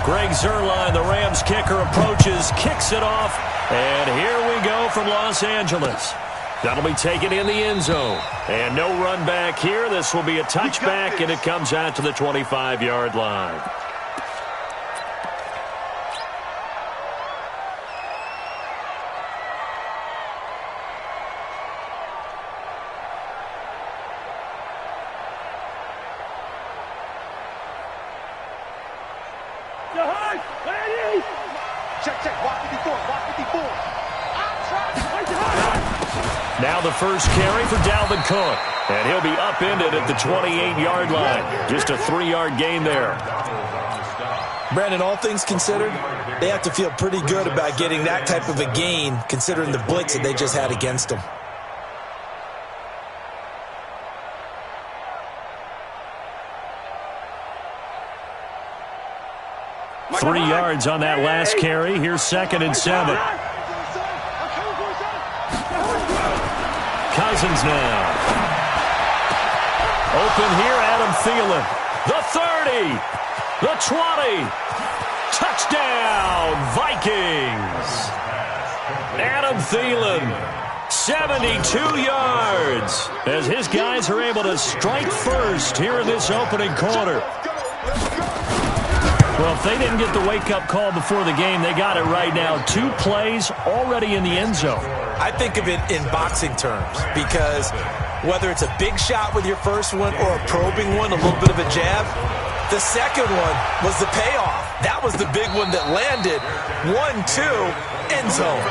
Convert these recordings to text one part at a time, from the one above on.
Greg Zuerlein, the Rams kicker, approaches, kicks it off, and here we go from Los Angeles. That'll be taken in the end zone. And no run back here. This will be a touchback, and it comes out to the 25-yard line. Now the first carry for Dalvin Cook. And he'll be upended at the 28-yard line. Just a 3-yard gain there. Brandon, all things considered, they have to feel pretty good about getting that type of a gain, considering the blitz that they just had against them. Three yards on that last carry. Here's 2nd and 7. Cousins now. Open here, Adam Thielen. The 30. The 20. Touchdown, Vikings. Adam Thielen, 72 yards, as his guys are able to strike first here in this opening quarter. Well, if they didn't get the wake-up call before the game, they got it right now. 2 plays already in the end zone. I think of it in boxing terms, because whether it's a big shot with your first one or a probing one, a little bit of a jab, the second one was the payoff. That was the big one that landed. 1-2, end zone.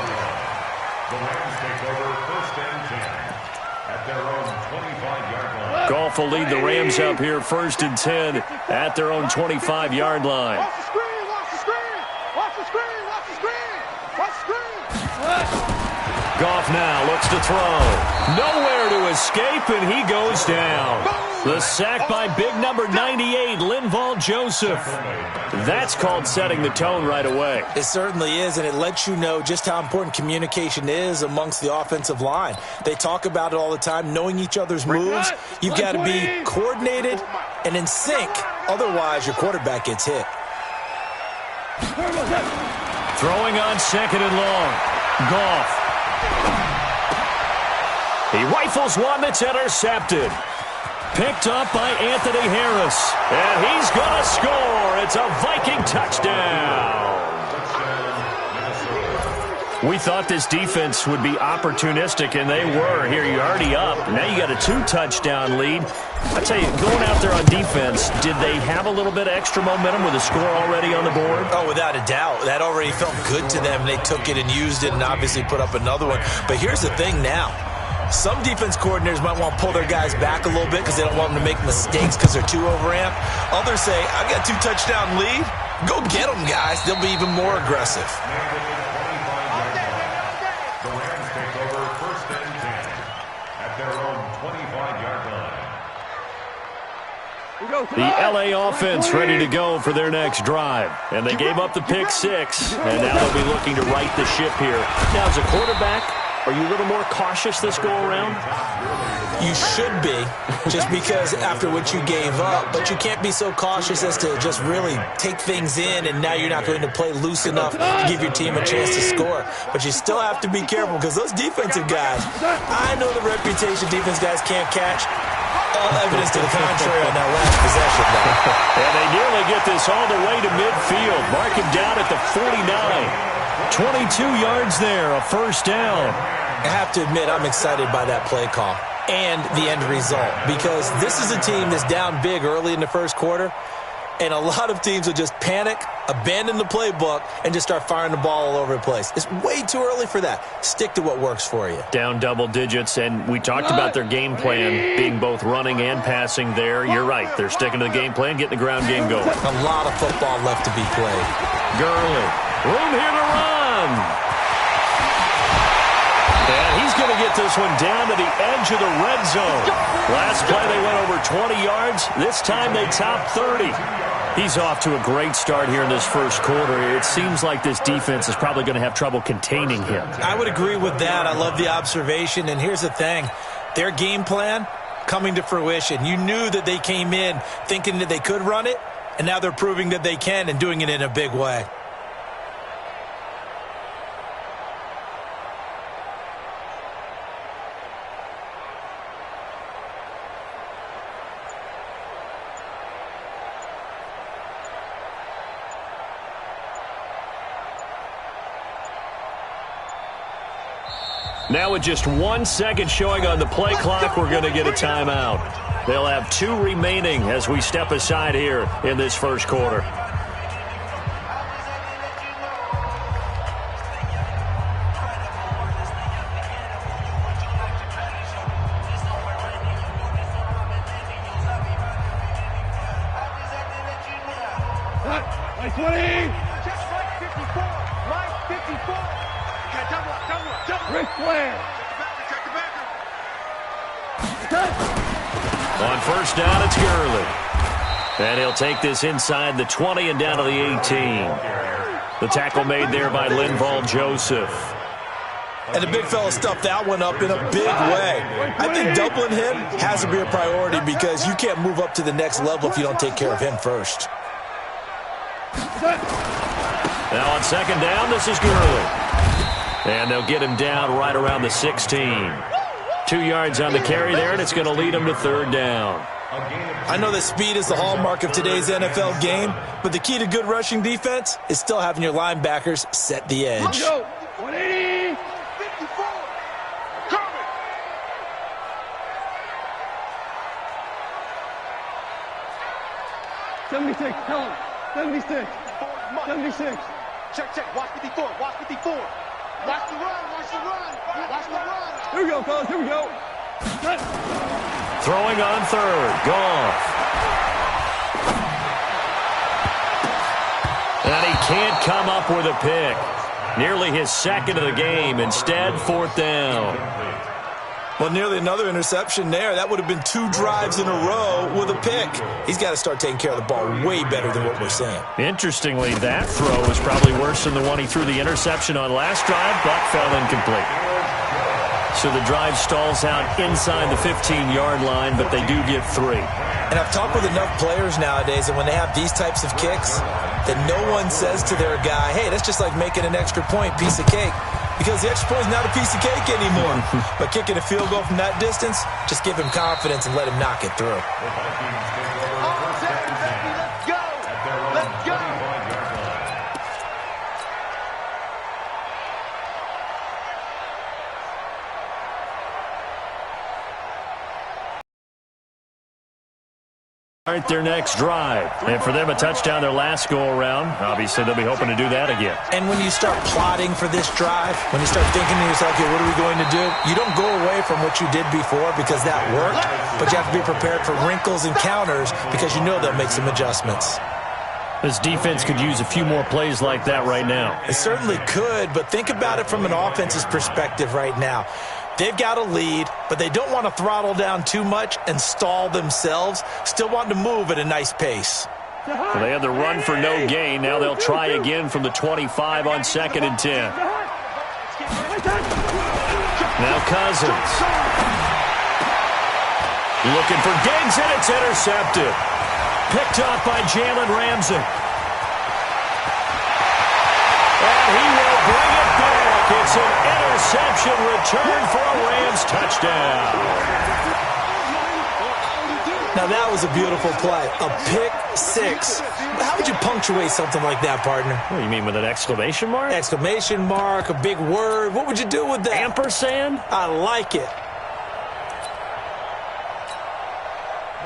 Goff will lead the Rams up here 1st and 10 at their own 25-yard line. Watch the screen, watch the screen, watch the screen, watch the screen, watch the screen. Goff now looks to throw. Nowhere to escape, and he goes down. The sack by big number 98, Linval Joseph. That's called setting the tone right away. It certainly is, and it lets you know just how important communication is amongst the offensive line. They talk about it all the time, knowing each other's moves. You've got to be coordinated and in sync. Otherwise, your quarterback gets hit. Throwing on 2nd and long. Goff. He rifles one that's intercepted. Picked up by Anthony Harris. And he's going to score. It's a Viking touchdown. We thought this defense would be opportunistic, and they were. Here, you're already up. Now you got a 2-touchdown lead. I tell you, going out there on defense, did they have a little bit of extra momentum with a score already on the board? Oh, without a doubt. That already felt good to them. They took it and used it and obviously put up another one. But here's the thing now. Some defense coordinators might want to pull their guys back a little bit because they don't want them to make mistakes because they're too overamped. Others say, I've got a 2-touchdown lead. Go get them, guys. They'll be even more aggressive. The Rams take over 1st and 10 at their own 25-yard line. The L.A. offense ready to go for their next drive. And they gave up the pick 6, and now they'll be looking to right the ship here. Now, as a quarterback, are you a little more cautious this go-around? You should be, just because after what you gave up. But you can't be so cautious as to just really take things in, and now you're not going to play loose enough to give your team a chance to score. But you still have to be careful, because those defensive guys, I know the reputation defense guys can't catch. All evidence to the contrary on that last possession, though. And they nearly get this all the way to midfield. Mark him down at the 49. 22 yards there, a 1st down. I have to admit, I'm excited by that play call and the end result, because this is a team that's down big early in the first quarter, and a lot of teams will just panic, abandon the playbook, and just start firing the ball all over the place. It's way too early for that. Stick to what works for you. Down double digits, and we talked about their game plan being both running and passing there. You're right. They're sticking to the game plan, getting the ground game going. A lot of football left to be played. Gurley, room here to run. And he's going to get this one down to the edge of the red zone. Last play, they went over 20 yards. This time, they topped 30. He's off to a great start here in this first quarter. It seems like this defense is probably going to have trouble containing him. I would agree with that. I love the observation. And here's the thing. Their game plan coming to fruition. You knew that they came in thinking that they could run it. and now they're proving that they can and doing it in a big way. Now with just 1 second showing on the play clock, we're going to get a timeout. They'll have 2 remaining as we step aside here in this first quarter. Right 20. Check right 54. Right 54. Yeah, double up. Ric Flair. Check the backer. On first down, it's Gurley. And he'll take this inside the 20 and down to the 18. The tackle made there by Linval Joseph. And the big fella stuffed that one up in a big way. I think doubling him has to be a priority because you can't move up to the next level if you don't take care of him first. Now on second down, this is Gurley. And they'll get him down right around the 16. 2 yards on the carry there, and it's going to lead him to third down. I know that speed is the hallmark of today's NFL game, but the key to good rushing defense is still having your linebackers set the edge. 180. 54. Coming. 76. Tell him. 76. 76. Check. Watch 54. Watch 54. Watch the run. Here we go, fellas. Here we go. Throwing on third. Goff. And he can't come up with a pick. Nearly his second of the game. Instead, fourth down. Well, nearly another interception there. That would have been 2 drives in a row with a pick. He's got to start taking care of the ball way better than what we're seeing. Interestingly, that throw was probably worse than the one he threw the interception on last drive, but fell incomplete. So the drive stalls out inside the 15-yard line, but they do get 3. And I've talked with enough players nowadays that when they have these types of kicks, that no one says to their guy, hey, that's just like making an extra point, piece of cake. Because the extra point is not a piece of cake anymore. But kicking a field goal from that distance, just give him confidence and let him knock it through. Let's go. All right, their next drive. And for them, a touchdown their last go-around. Obviously, they'll be hoping to do that again. And when you start plotting for this drive, when you start thinking to yourself, okay, what are we going to do? You don't go away from what you did before because that worked, but you have to be prepared for wrinkles and counters because you know they'll make some adjustments. This defense could use a few more plays like that right now. It certainly could, but think about it from an offense's perspective right now. They've got a lead, but they don't want to throttle down too much and stall themselves. Still want to move at a nice pace. So they had the run for no gain. Now they'll try again from the 25 on 2nd and 10. Now Cousins. Looking for Diggs, and it's intercepted. Picked off by Jalen Ramsey. And he will bring it back. It's an interception return for a Rams touchdown. Now that was a beautiful play. A pick 6. How would you punctuate something like that, partner? What do you mean, with an exclamation mark? Exclamation mark, a big word. What would you do with that? Ampersand? I like it.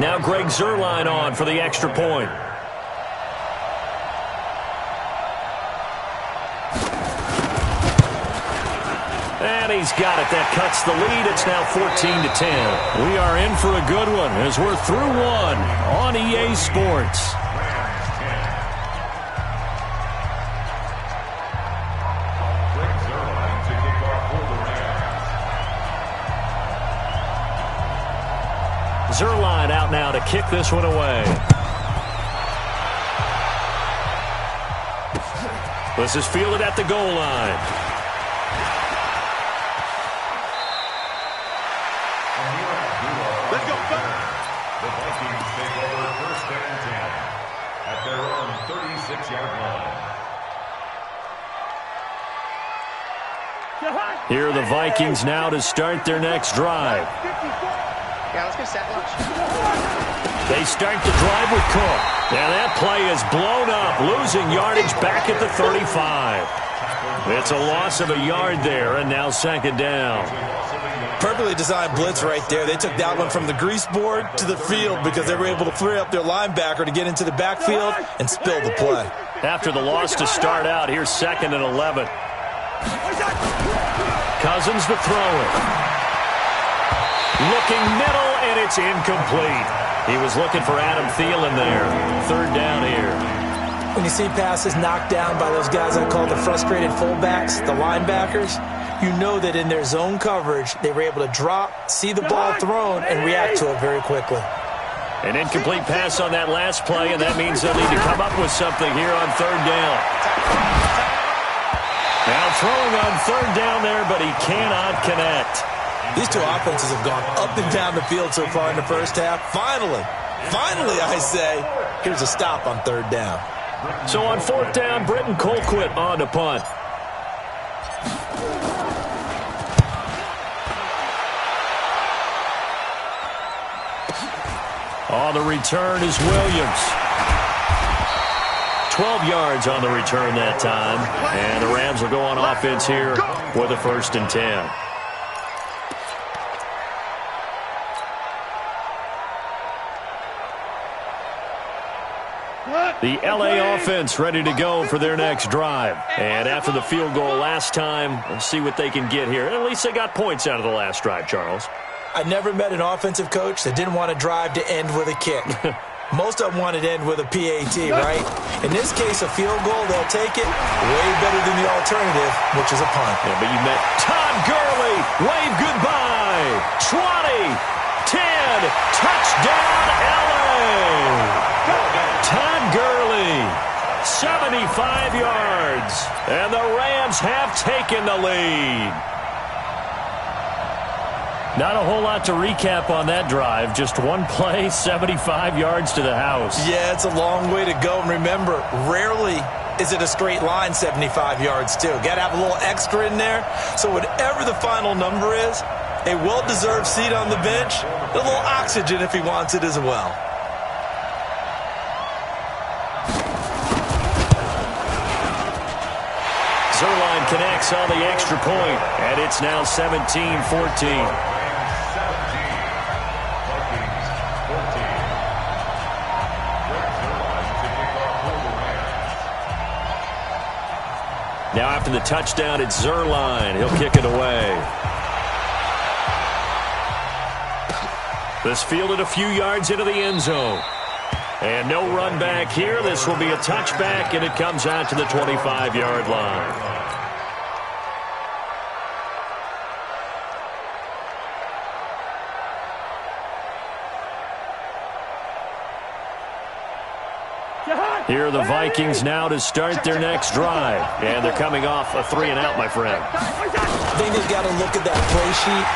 Now Greg Zuerlein on for the extra point. And he's got it. That cuts the lead. It's now 14-10. We are in for a good one as we're through one on EA Sports. Zuerlein out now to kick this one away. This is fielded at the goal line. Let's go, The Vikings take over 1st and 10 at Here are the Vikings now to start their next drive. Yeah, let's go set lunch. They start the drive with Cook. And that play is blown up, losing yardage back at the 35. It's a loss of a yard there, and now second down. Perfectly designed blitz right there. They took that one from the grease board to the field because they were able to free up their linebacker to get into the backfield and spill the play. After the loss to start out, here's second and 11. Cousins to throw it. Looking middle, and it's incomplete. He was looking for Adam Thielen there. Third down here. When you see passes knocked down by those guys I call the frustrated fullbacks, the linebackers, you know that in their zone coverage, they were able to drop, see the ball thrown, and react to it very quickly. An incomplete pass on that last play, and that means they'll need to come up with something here on third down. Now throwing on third down there, but he cannot connect. These two offenses have gone up and down the field so far in the first half. Finally, I say, here's a stop on third down. So on fourth down, Britton Colquitt on to punt. On the return is Williams. 12 yards on the return that time. And the Rams will go on offense here with a 1st and 10. The L.A. offense ready to go for their next drive. And after the field goal last time, let's see what they can get here. At least they got points out of the last drive, Charles. I never met an offensive coach that didn't want a drive to end with a kick. Most of them wanted to end with a PAT, right? In this case, a field goal, they'll take it way better than the alternative, which is a punt. Yeah, but you met Todd Gurley. Wave goodbye. 20, 10, touchdown, L.A. Todd Gurley, 75 yards. And the Rams have taken the lead. Not a whole lot to recap on that drive. Just one play, 75 yards to the house. Yeah, it's a long way to go. And remember, rarely is it a straight line 75 yards, too. Got to have a little extra in there. So whatever the final number is, a well-deserved seat on the bench, a little oxygen if he wants it as well. Zuerlein connects on the extra point, and it's now 17-14. Now after the touchdown, it's Zuerlein. He'll kick it away. This fielded a few yards into the end zone. And no run back here. This will be a touchback, and it comes out to the 25-yard line. Here are the Vikings now to start their next drive. And they're coming off a 3-and-out, my friend. I think they've got to look at that play sheet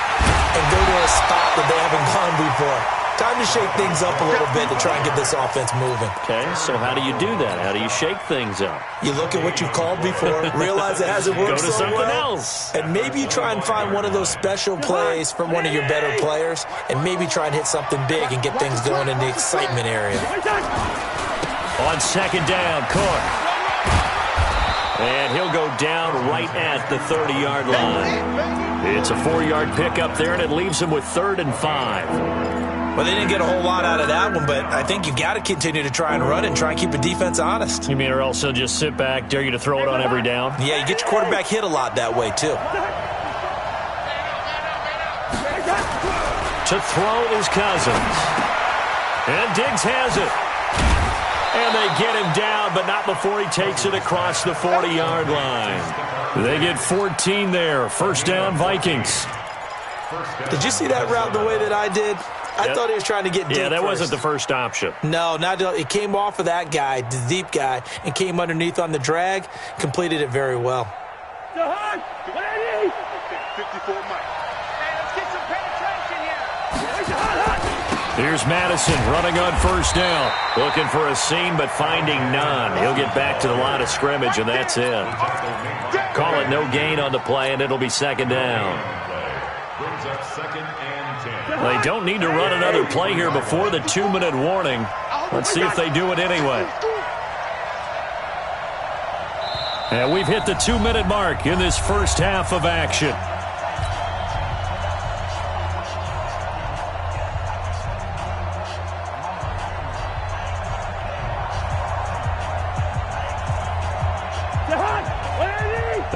and go to a spot that they haven't gone before. Time to shake things up a little bit to try and get this offense moving. Okay, so how do you do that? How do you shake things up? You look at what you've called before, realize it hasn't worked Go to so something well, else. and maybe you try and find one of those special plays from one of your better players, and maybe try and hit something big and get things going in the excitement area. On second down, Cook. And he'll go down right at the 30-yard line. It's a 4-yard pickup there, and it leaves him with 3rd and 5. Well, they didn't get a whole lot out of that one, but I think you got to continue to try and run and try and keep the defense honest. You mean or else he'll just sit back, dare you to throw it on every down? Yeah, you get your quarterback hit a lot that way, too. To throw is Cousins. And Diggs has it. And they get him down, but not before he takes it across the 40-yard line. They get 14 there. First down, Vikings. Did you see that route the way that I did? I thought he was trying to get deep. Yeah, that first. wasn't the first option. No, not it came off of that guy, the deep guy, and came underneath on the drag, completed it very well. 54 Mike. Hey, let's get some penetration here. Here's Madison running on first down. Looking for a seam, but finding none. He'll get back to the line of scrimmage, and that's it. Call it no gain on the play, and it'll be second down. Brings up 2nd and 10. They don't need to run another play here before the 2-minute warning. Let's see if they do it anyway. And we've hit the 2-minute mark in this first half of action.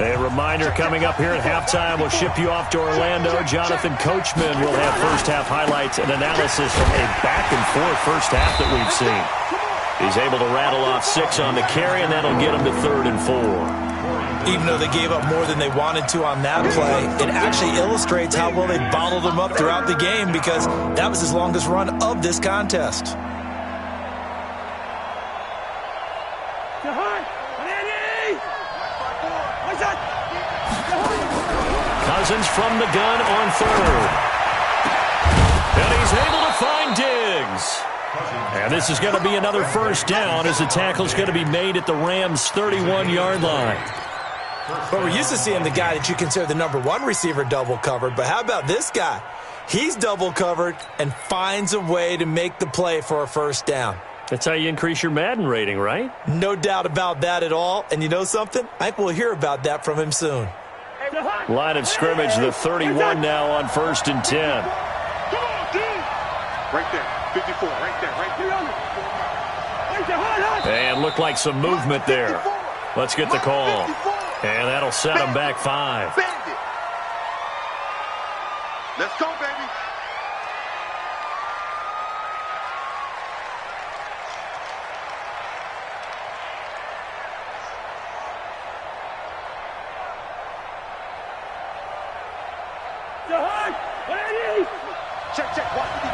A reminder coming up here at halftime. We'll ship you off to Orlando. Jonathan Coachman will have first-half highlights and analysis from a back-and-forth first half that we've seen. He's able to rattle off 6 on the carry, and that'll get him to 3rd and 4. Even though they gave up more than they wanted to on that play, it actually illustrates how well they bottled them up throughout the game because that was his longest run of this contest. Cousins from the gun on 3rd. And he's able to find Diggs. And this is going to be another first down as the tackle's going to be made at the Rams' 31-yard line. But we're used to seeing the guy that you consider the number 1 receiver double covered. But how about this guy? He's double covered and finds a way to make the play for a first down. That's how you increase your Madden rating, right? No doubt about that at all. And you know something? I think we'll hear about that from him soon. Line of scrimmage, the 31 now on 1st and 10. Right there, 54, right there. And looked like some movement there. Let's get the call. And that'll set him back 5. Let's go, baby. Check, watch me.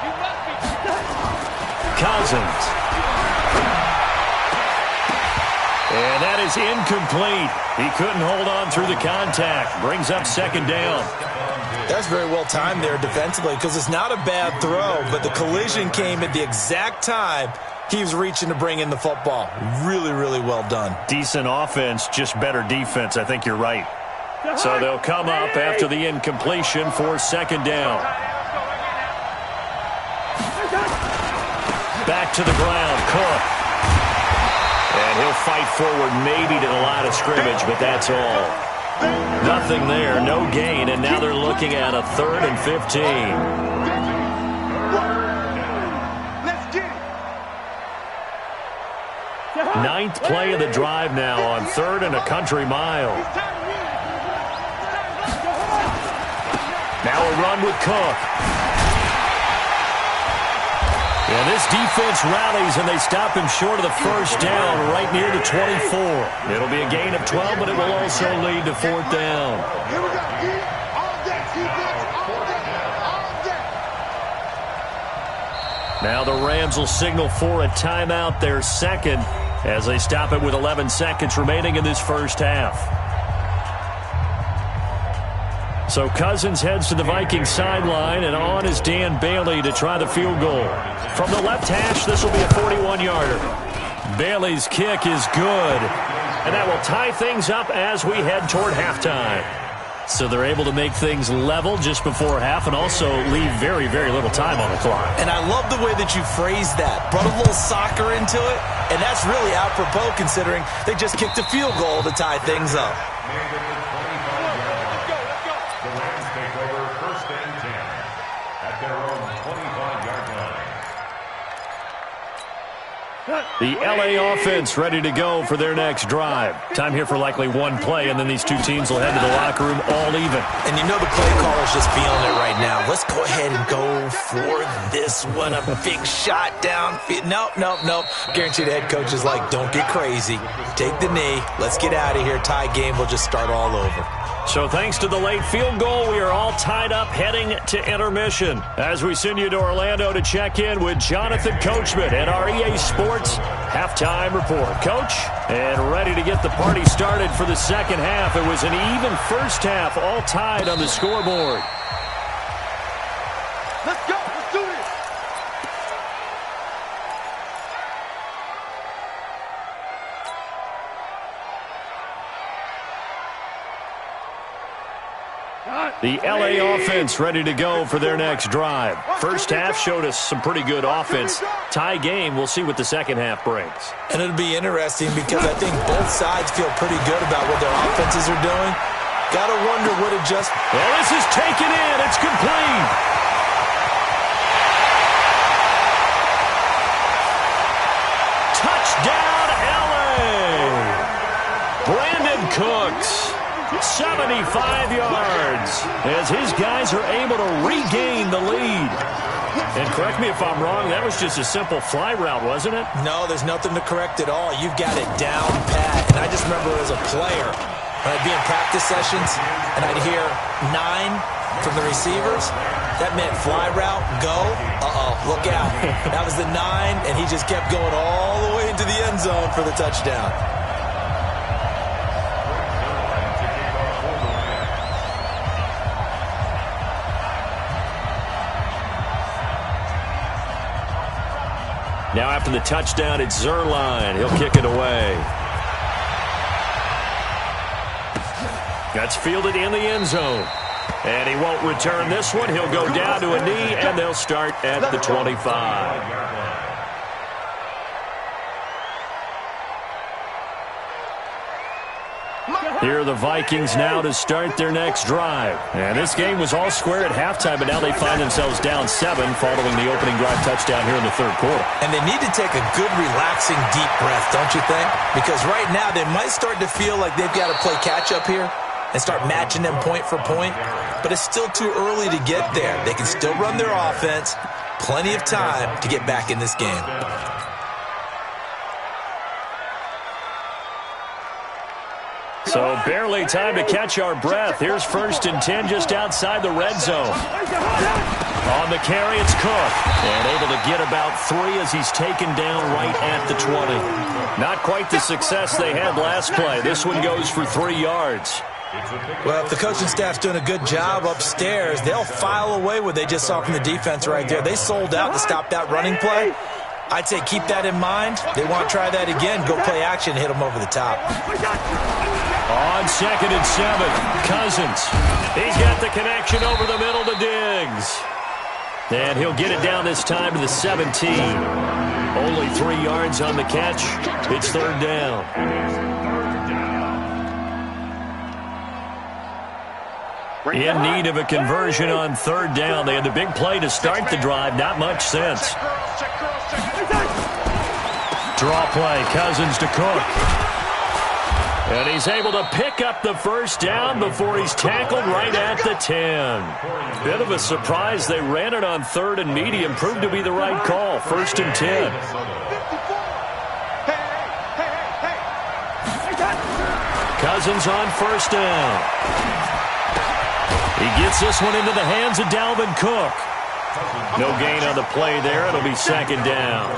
You must be. Cousins. And that is incomplete. He couldn't hold on through the contact. Brings up 2nd down. That's very well timed there defensively because it's not a bad throw, but the collision came at the exact time he was reaching to bring in the football. Really, really well done. Decent offense, just better defense. I think you're right. So they'll come up after the incompletion for 2nd down. Back to the ground, Cook. And he'll fight forward maybe to the line of scrimmage, but that's all. Nothing there, no gain, and now they're looking at a 3rd and 15. Let's get it. 9th play of the drive now on 3rd and a country mile. Now a run with Cook. And this defense rallies, and they stop him short of the first down right near the 24. It'll be a gain of 12, but it will also lead to 4th down. Here we go. All day, defense. All day. Now the Rams will signal for a timeout, their 2nd, as they stop it with 11 seconds remaining in this first half. So Cousins heads to the Vikings sideline, and on is Dan Bailey to try the field goal. From the left hash, this will be a 41-yarder. Bailey's kick is good, and that will tie things up as we head toward halftime. So they're able to make things level just before half and also leave very, very little time on the clock. And I love the way that you phrased that. Brought a little soccer into it, and that's really apropos considering they just kicked a field goal to tie things up. The L.A. offense ready to go for their next drive. Time here for likely one play, and then these two teams will head to the locker room all even. And you know the play caller's just feeling it right now. Let's go ahead and go for this one. A big shot downfield. Nope. Guarantee the head coach is like, don't get crazy. Take the knee. Let's get out of here. Tie game. We'll just start all over. So thanks to the late field goal, we are all tied up heading to intermission. As we send you to Orlando to check in with Jonathan Coachman at our EA Sports Halftime Report. Coach, and ready to get the party started for the second half. It was an even first half, all tied on the scoreboard. Let's go. The LA offense ready to go for their next drive. First half showed us some pretty good offense. Tie game, we'll see what the second half brings. And it'll be interesting because I think both sides feel pretty good about what their offenses are doing. Gotta wonder what adjustment. Well, this is taken in. It's complete. Touchdown, LA. Brandon Cooks. 75 yards as his guys are able to regain the lead. And correct me if I'm wrong, that was just a simple fly route, wasn't it? No, there's nothing to correct at all. You've got it down pat. And I just remember as a player, when I'd be in practice sessions and I'd hear 9 from the receivers, that meant fly route, go, look out. That was the 9, and he just kept going all the way into the end zone for the touchdown. Now after the touchdown, it's Zuerlein. He'll kick it away. That's fielded in the end zone. And he won't return this one. He'll go down to a knee, and they'll start at the 25. Here are the Vikings now to start their next drive. And this game was all square at halftime, but now they find themselves down 7 following the opening drive touchdown here in the third quarter. And they need to take a good, relaxing, deep breath, don't you think? Because right now they might start to feel like they've got to play catch-up here and start matching them point for point. But it's still too early to get there. They can still run their offense. Plenty of time to get back in this game. So barely time to catch our breath. Here's 1st and 10 just outside the red zone. On the carry, it's Cook. And able to get about 3 as he's taken down right at the 20. Not quite the success they had last play. This one goes for 3 yards. Well, if the coaching staff's doing a good job upstairs, they'll file away what they just saw from the defense right there. They sold out to stop that running play. I'd say keep that in mind. They want to try that again. Go play action, hit them over the top. On 2nd and 7, Cousins. He's got the connection over the middle to Diggs. And he'll get it down this time to the 17. Only 3 yards on the catch. It's 3rd down. In need of a conversion on 3rd down. They had the big play to start the drive. Not much sense. Draw play. Cousins to Cook. And he's able to pick up the 1st down before he's tackled right at the 10. Bit of a surprise. They ran it on 3rd and medium. Proved to be the right call. 1st and 10. Cousins on 1st down. He gets this one into the hands of Dalvin Cook. No gain on the play there. It'll be 2nd down.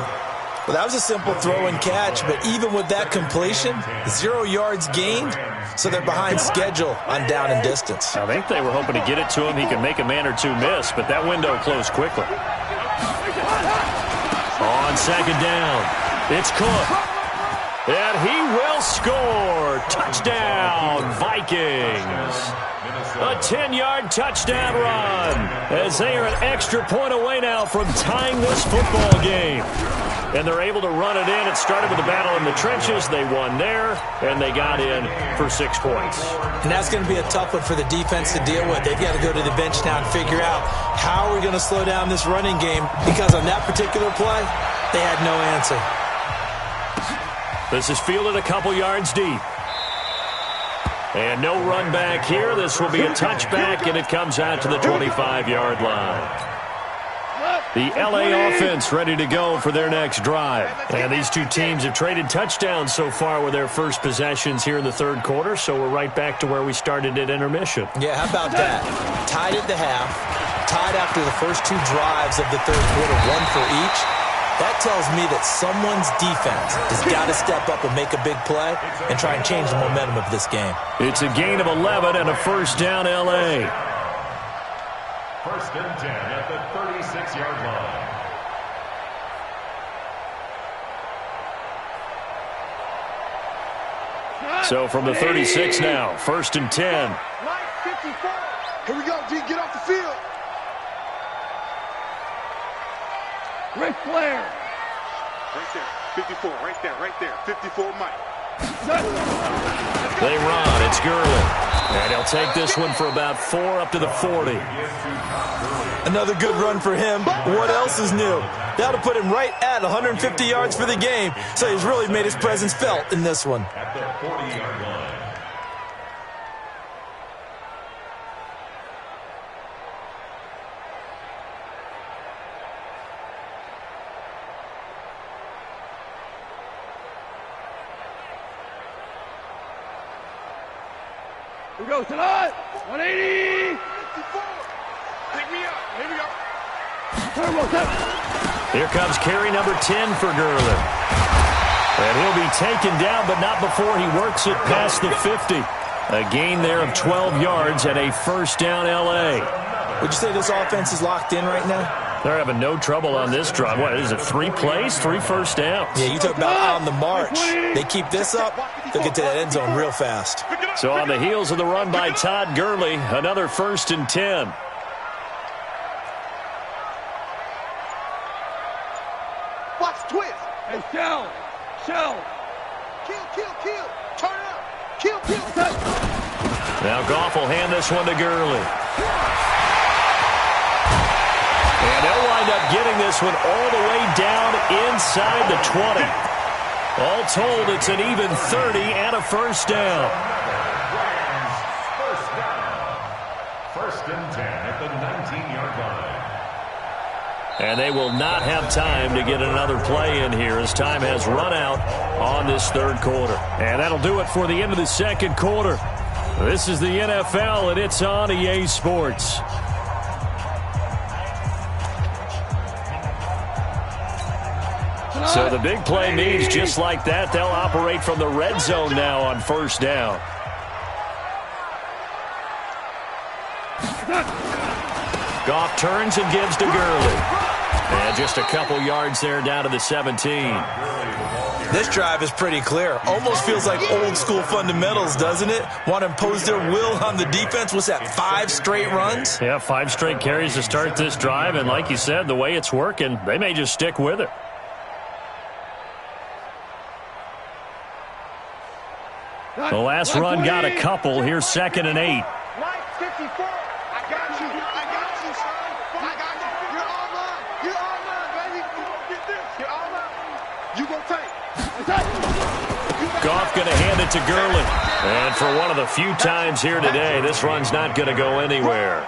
Well, that was a simple throw and catch, but even with that completion, 0 yards gained, so they're behind schedule on down and distance. I think they were hoping to get it to him. He could make a man or 2 miss, but that window closed quickly. On 2nd down, it's Cook. And he will score. Touchdown, Vikings. A 10-yard touchdown run as they are an extra point away now from tying this football game. And they're able to run it in. It started with a battle in the trenches. They won there, and they got in for 6 points. And that's going to be a tough one for the defense to deal with. They've got to go to the bench now and figure out how are we going to slow down this running game, because on that particular play, they had no answer. This is fielded a couple yards deep. And no run back here. This will be a touchback, and it comes out to the 25-yard line. The LA offense ready to go for their next drive. And these two teams have traded touchdowns so far with their first possessions here in the third quarter, so we're right back to where we started at intermission. Yeah, how about that? Tied at the half, tied after the first 2 drives of the third quarter, 1 for each. That tells me that someone's defense has got to step up and make a big play and try and change the momentum of this game. It's a gain of 11 and a 1st down, LA. 1st and 10 at the 36-yard line. So from the 36 now, 1st and 10. Here we go, D. Get off the field. Ric Flair. Right there. 54. Right there. 54 Mike. They run. It's Gurley. And he'll take this one for about 4 up to the 40. Another good run for him. What else is new? That'll put him right at 150 yards for the game. So he's really made his presence felt in this one. At the 40-yard line. Here we go, tonight. 180. 54. Pick me up. Here we go. Turbo 7. Here comes carry number 10 for Gurley. And he'll be taken down, but not before he works it past the 50. A gain there of 12 yards and a first down L.A. Would you say this offense is locked in right now? They're having no trouble on this drive. What is it, 3 plays, 3 first downs? Yeah, you talk about on the march. They keep this up, they'll get to that end zone real fast. So on the heels of the run by Todd Gurley, another 1st and 10. Watch twist. Hey, shell. Kill. Turn up. Kill. Now Goff will hand this one to Gurley. And they'll wind up getting this one all the way down inside the 20. All told, it's an even 30 and a first down. First down. 1st and 10 at the 19-yard line. And they will not have time to get another play in here as time has run out on this 3rd quarter. And that'll do it for the end of the 2nd quarter. This is the NFL, and it's on EA Sports. So the big play means just like that, they'll operate from the red zone now on 1st down. Goff turns and gives to Gurley. And just a couple yards there down to the 17. This drive is pretty clear. Almost feels like old school fundamentals, doesn't it? Want to impose their will on the defense. What's that, 5 straight runs? Yeah, 5 straight carries to start this drive. And like you said, the way it's working, they may just stick with it. The last run got a couple. Here's 2nd and 8. Mike, 54. I got you, son. I got you. You're all mine, baby. Get this. You're all mine. You gonna take. Goff going to hand it to Gurley. And for one of the few times here today, this run's not going to go anywhere.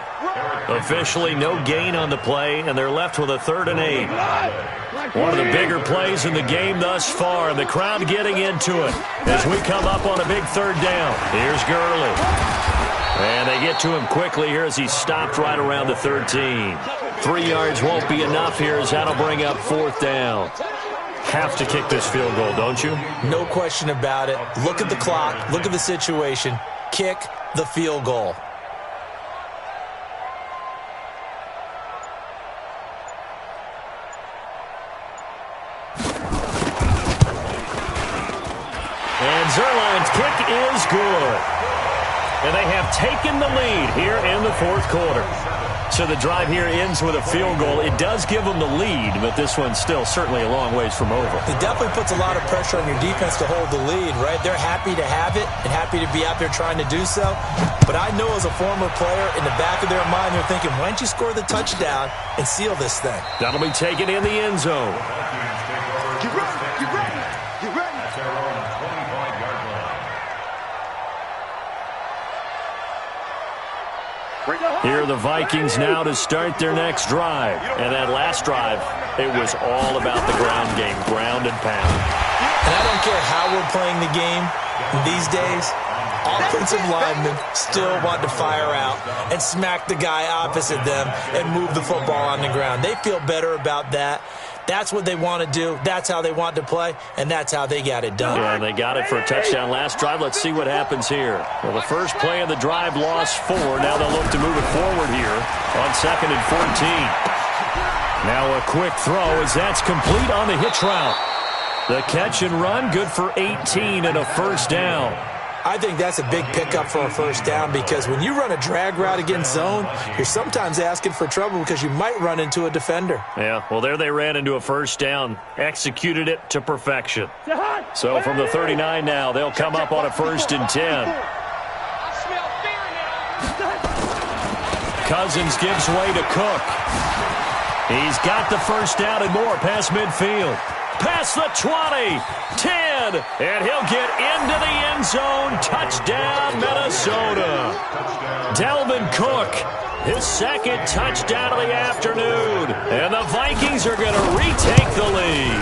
Officially no gain on the play, and they're left with a 3rd and 8. One of the bigger plays in the game thus far, and the crowd getting into it as we come up on a big 3rd down. Here's Gurley. And they get to him quickly here as he's stopped right around the 13. 3 yards won't be enough here as that'll bring up 4th down. Have to kick this field goal, don't you? No question about it. Look at the clock. Look at the situation. Kick the field goal. And Zuerlein's kick is good. And they have taken the lead here in the 4th quarter. So the drive here ends with a field goal. It does give them the lead, but this one's still certainly a long ways from over. It definitely puts a lot of pressure on your defense to hold the lead, right? They're happy to have it and happy to be out there trying to do so. But I know as a former player, in the back of their mind, they're thinking, why don't you score the touchdown and seal this thing? That'll be taken in the end zone. Get ready. At their own 25-yard line. Here are the Vikings now to start their next drive. And that last drive, it was all about the ground game, ground and pound. And I don't care how we're playing the game these days, offensive linemen still want to fire out and smack the guy opposite them and move the football on the ground. They feel better about that. That's what they want to do. That's how they want to play, and that's how they got it done. Yeah, they got it for a touchdown last drive. Let's see what happens here. Well, the first play of the drive lost 4. Now they'll look to move it forward here on 2nd and 14. Now a quick throw as that's complete on the hitch route. The catch and run, good for 18 and a first down. I think that's a big pickup for a first down because when you run a drag route against zone, you're sometimes asking for trouble because you might run into a defender. Yeah, well, there they ran into a first down, executed it to perfection. So from the 39 now, they'll come up on a 1st and 10. Cousins gives way to Cook. He's got the first down and more past midfield. Past the 20, 10, and he'll get into the end zone. Touchdown, Minnesota. Dalvin Cook, his 2nd touchdown of the afternoon. And the Vikings are going to retake the lead.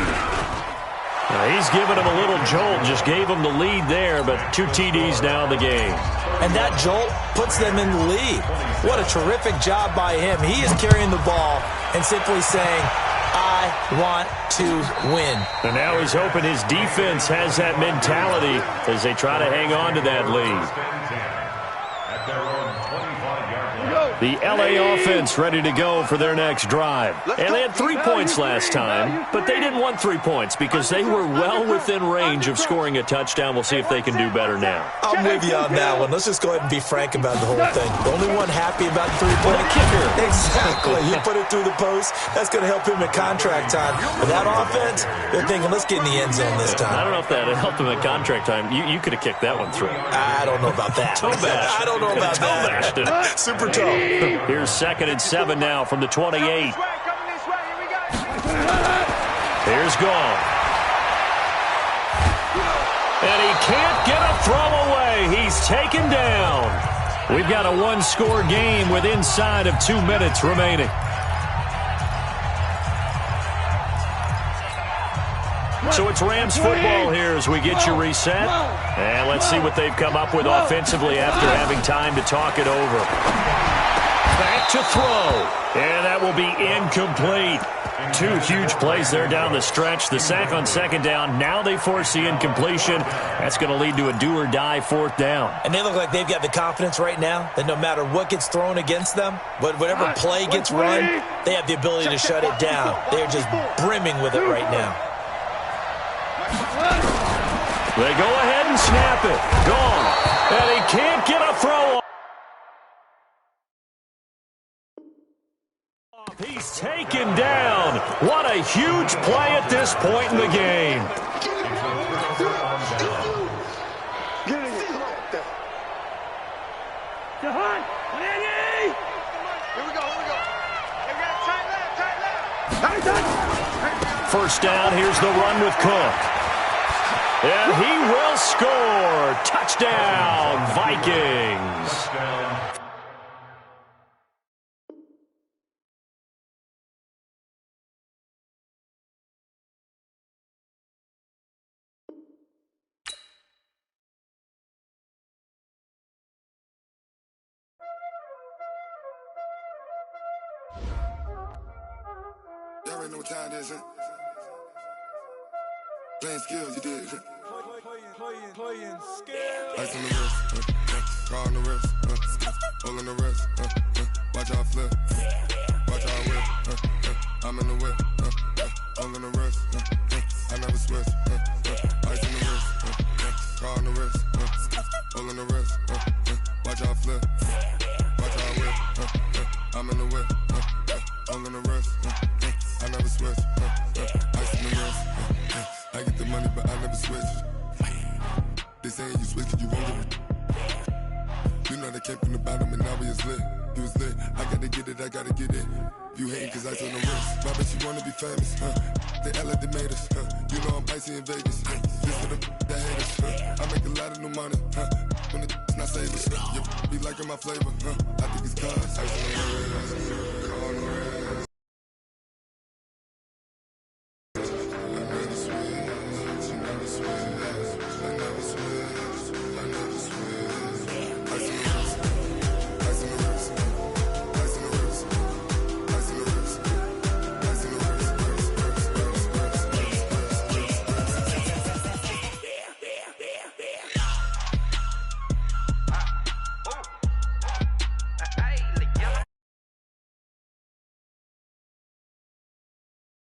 He's giving him a little jolt, just gave him the lead there, but 2 TDs now in the game. And that jolt puts them in the lead. What a terrific job by him. He is carrying the ball and simply saying, I want to win. And now he's hoping his defense has that mentality as they try to hang on to that lead. The LA offense ready to go for their next drive. And they had 3 points last time, but they didn't want 3 points because they were well within range of scoring a touchdown. We'll see if they can do better now. I'm with you on that one. Let's just go ahead and be frank about the whole thing. The only one happy about the 3-point kicker. Exactly. He put it through the post. That's going to help him at contract time. But that offense, they're thinking, let's get in the end zone this time. I don't know if that helped him at contract time. You could have kicked that one through. I don't know about that. Toe bash. I don't know about that. Super toe. Here's 2nd and 7 now from the 28. Here's Gone. And he can't get a throw away. He's taken down. We've got a 1-score game with inside of 2 minutes remaining. So it's Rams football here as we get you reset. And let's see what they've come up with offensively after having time to talk it over. Back to throw. And that will be incomplete. 2 huge plays there down the stretch. The sack on 2nd down. Now they force the incompletion. That's going to lead to a do-or-die 4th down. And they look like they've got the confidence right now that no matter what gets thrown against them, whatever play gets run, they have the ability to shut it down. They're just brimming with it right now. They go ahead and snap it. Gone. And he can't get a throw. He's taken down. What a huge play at this point in the game. First down, here's the run with Cook. And he will score. Touchdown, Vikings. Y'all already know what time it is, huh? Playing skills, you did. Playing skills. Ice on the wrist, car on the wrist, hole in the wrist, watch out flip, watch out whip, I'm in the whip, hole in the wrist, I never switch, ice on the wrist, car on the wrist, hole in the wrist, watch out flip, watch out whip, I'm in the whip, hole in the wrist, I never switch, ice on the wrist, I get the money but I never switch. They saying you switch and you won't get it. You know they came from the bottom and now we is lit. You was lit, I gotta get it, I gotta get it. You hating cause ice on the wrist. My bitch, you wanna be famous, They act like they made us, You know I'm icy in Vegas, This for the that hate us, I make a lot of new money, When it's not savers, you be liking my flavor, I think it's cause ice on the wrist.